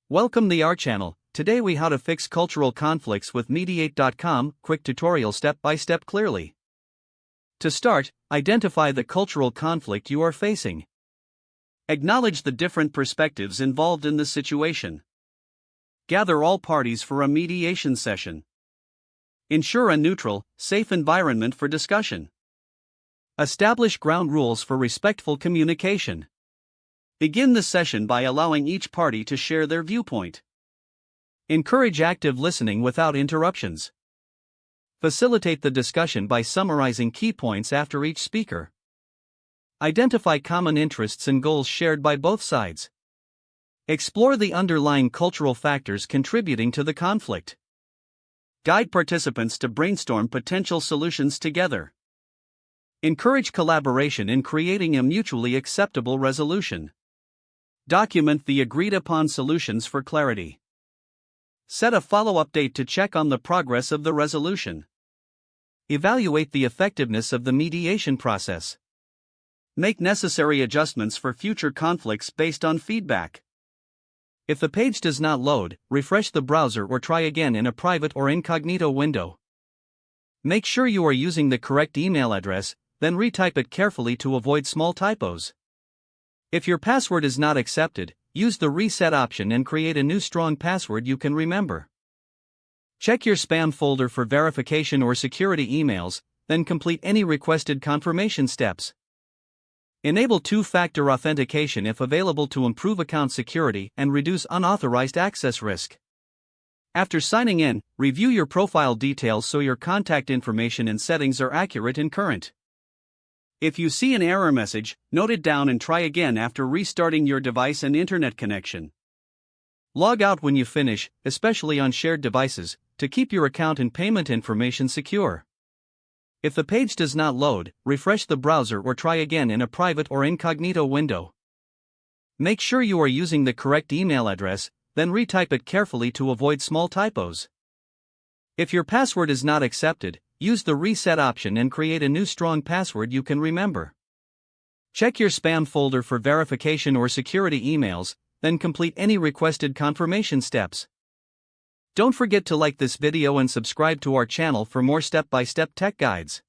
Welcome to our channel. Today we how to fix cultural conflicts with mediate.com, quick tutorial step by step clearly. To start, identify the cultural conflict you are facing. Acknowledge the different perspectives involved in the situation. Gather all parties for a mediation session. Ensure a neutral, safe environment for discussion. Establish ground rules for respectful communication. Begin the session by allowing each party to share their viewpoint. Encourage active listening without interruptions. Facilitate the discussion by summarizing key points after each speaker. Identify common interests and goals shared by both sides. Explore the underlying cultural factors contributing to the conflict. Guide participants to brainstorm potential solutions together. Encourage collaboration in creating a mutually acceptable resolution. Document the agreed-upon solutions for clarity. Set a follow-up date to check on the progress of the resolution. Evaluate the effectiveness of the mediation process. Make necessary adjustments for future conflicts based on feedback. If the page does not load, refresh the browser or try again in a private or incognito window. Make sure you are using the correct email address, then retype it carefully to avoid small typos. If your password is not accepted, use the reset option and create a new strong password you can remember. Check your spam folder for verification or security emails, then complete any requested confirmation steps. Enable two-factor authentication if available to improve account security and reduce unauthorized access risk. After signing in, review your profile details so your contact information and settings are accurate and current. If you see an error message, note it down and try again after restarting your device and internet connection. Log out when you finish, especially on shared devices, to keep your account and payment information secure. If the page does not load, refresh the browser or try again in a private or incognito window. Make sure you are using the correct email address, then retype it carefully to avoid small typos. If your password is not accepted, use the reset option and create a new strong password you can remember. Check your spam folder for verification or security emails, then complete any requested confirmation steps. Don't forget to like this video and subscribe to our channel for more step-by-step tech guides.